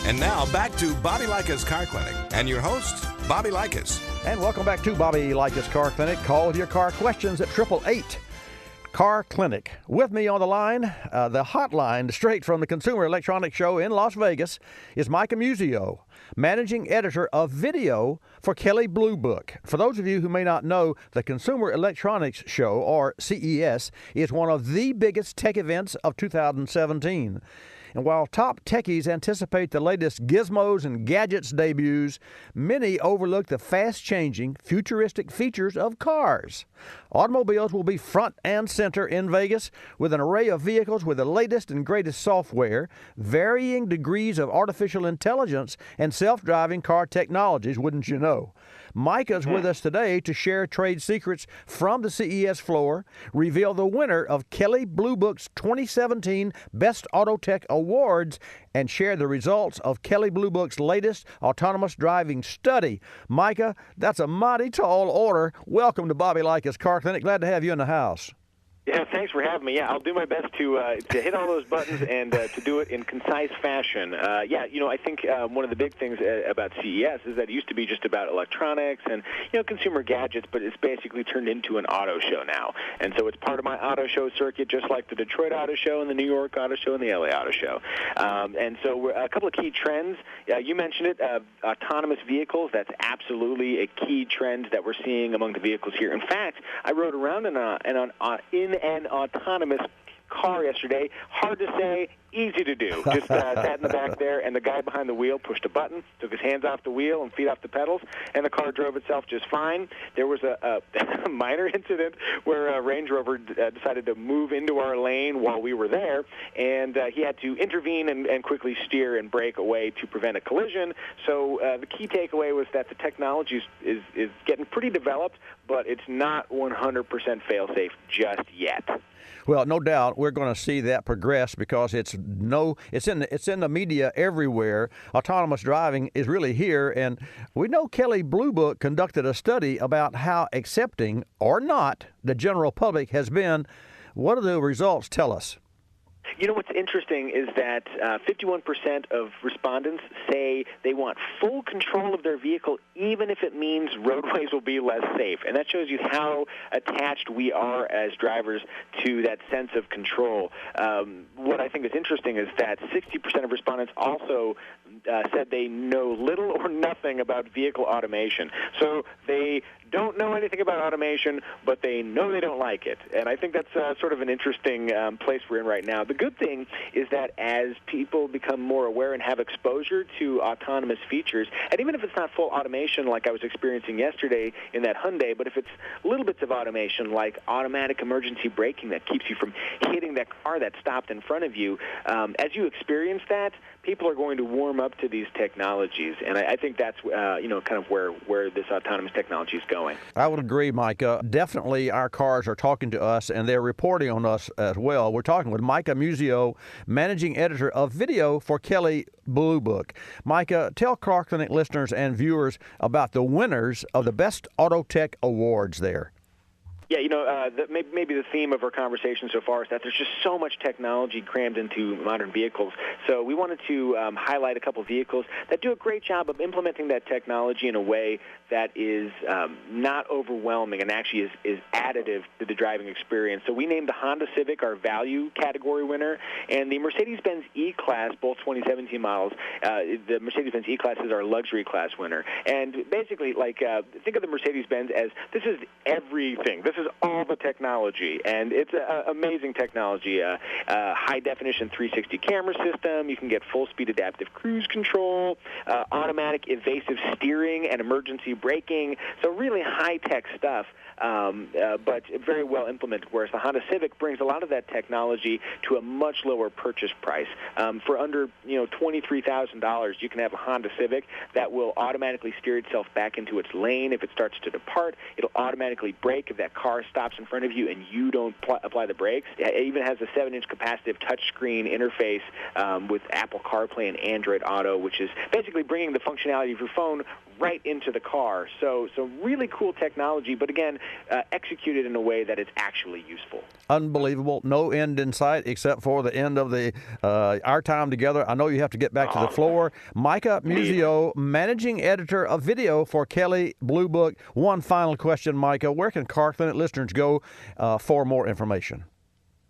And now back to Bobby Likis Car Clinic and your host, Bobby Likis. And welcome back to Bobby Likis Car Clinic. Call with your car questions at 888 Car Clinic. With me on the line, the hotline straight from the Consumer Electronics Show in Las Vegas, is Micah Muzio, managing editor of video for Kelley Blue Book. For those of you who may not know, the Consumer Electronics Show, or CES, is one of the biggest tech events of 2017. And while top techies anticipate the latest gizmos and gadgets debuts, many overlook the fast-changing, futuristic features of cars. Automobiles will be front and center in Vegas with an array of vehicles with the latest and greatest software, varying degrees of artificial intelligence, and self-driving car technologies, wouldn't you know? Micah's with us today to share trade secrets from the CES floor, reveal the winner of Kelley Blue Book's 2017 Best Auto Tech Awards, and share the results of Kelley Blue Book's latest autonomous driving study. Micah, that's a mighty tall order. Welcome to Bobby Likis Car Clinic. Glad to have you in the house. Yeah, thanks for having me. Yeah, I'll do my best to hit all those buttons and to do it in concise fashion. I think one of the big things about CES is that it used to be just about electronics and, consumer gadgets, but it's basically turned into an auto show now. And so it's part of my auto show circuit, just like the Detroit Auto Show and the New York Auto Show and the LA Auto Show. And so a couple of key trends. You mentioned it, autonomous vehicles. That's absolutely a key trend that we're seeing among the vehicles here. In fact, I rode around in an autonomous car yesterday. Hard to say, easy to do. Just sat in the back there, and the guy behind the wheel pushed a button, took his hands off the wheel and feet off the pedals, and the car drove itself just fine. There was a minor incident where a Range Rover decided to move into our lane while we were there, and he had to intervene and quickly steer and brake away to prevent a collision. So the key takeaway was that the technology is getting pretty developed, but it's not 100% fail-safe just yet. Well, no doubt we're going to see that progress because it's in the media everywhere. Autonomous driving is really here, and we know Kelley Blue Book conducted a study about how accepting or not the general public has been. What do the results tell us? What's interesting is that 51% of respondents say they want full control of their vehicle, even if it means roadways will be less safe. And that shows you how attached we are as drivers to that sense of control. What I think is interesting is that 60% of respondents also said they know little or nothing about vehicle automation. So they don't know anything about automation, but they know they don't like it. And I think that's sort of an interesting place we're in right now. The good thing is that as people become more aware and have exposure to autonomous features, and even if it's not full automation like I was experiencing yesterday in that Hyundai, but if it's little bits of automation like automatic emergency braking that keeps you from hitting that car that stopped in front of you, as you experience that, people are going to warm up to these technologies. And I think that's, kind of where this autonomous technology is going. I would agree, Micah. Definitely our cars are talking to us, and they're reporting on us as well. We're talking with Micah Muzio, managing editor of video for Kelley Blue Book. Micah, tell Car Clinic listeners and viewers about the winners of the Best Auto Tech Awards there. Yeah, maybe the theme of our conversation so far is that there's just so much technology crammed into modern vehicles. So we wanted to highlight a couple vehicles that do a great job of implementing that technology in a way that is not overwhelming and actually is additive to the driving experience. So we named the Honda Civic our value category winner, and the Mercedes-Benz E-Class, both 2017 models, the Mercedes-Benz E-Class is our luxury class winner. And basically, think of the Mercedes-Benz as this is everything. This is all the technology, and it's amazing technology. High-definition 360 camera system. You can get full-speed adaptive cruise control, automatic evasive steering, and emergency braking. So really high-tech stuff, but very well implemented, whereas the Honda Civic brings a lot of that technology to a much lower purchase price. For under $23,000, you can have a Honda Civic that will automatically steer itself back into its lane if it starts to depart. It'll automatically brake if that car stops in front of you and you don't apply the brakes. It even has a 7-inch capacitive touchscreen interface with Apple CarPlay and Android Auto, which is basically bringing the functionality of your phone right into the car. So really cool technology, but again, executed in a way that is actually useful. Unbelievable. No end in sight except for the end of our time together. I know you have to get back to the floor. Micah Muzio, managing editor of video for Kelley Blue Book. One final question, Micah. Where can Car Clinic listeners go for more information?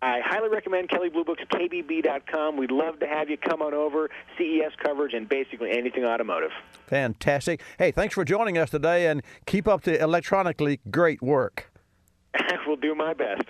I highly recommend Kelley Blue Book's KBB.com. We'd love to have you come on over, CES coverage, and basically anything automotive. Fantastic. Hey, thanks for joining us today, and keep up the electronically great work. Will do my best.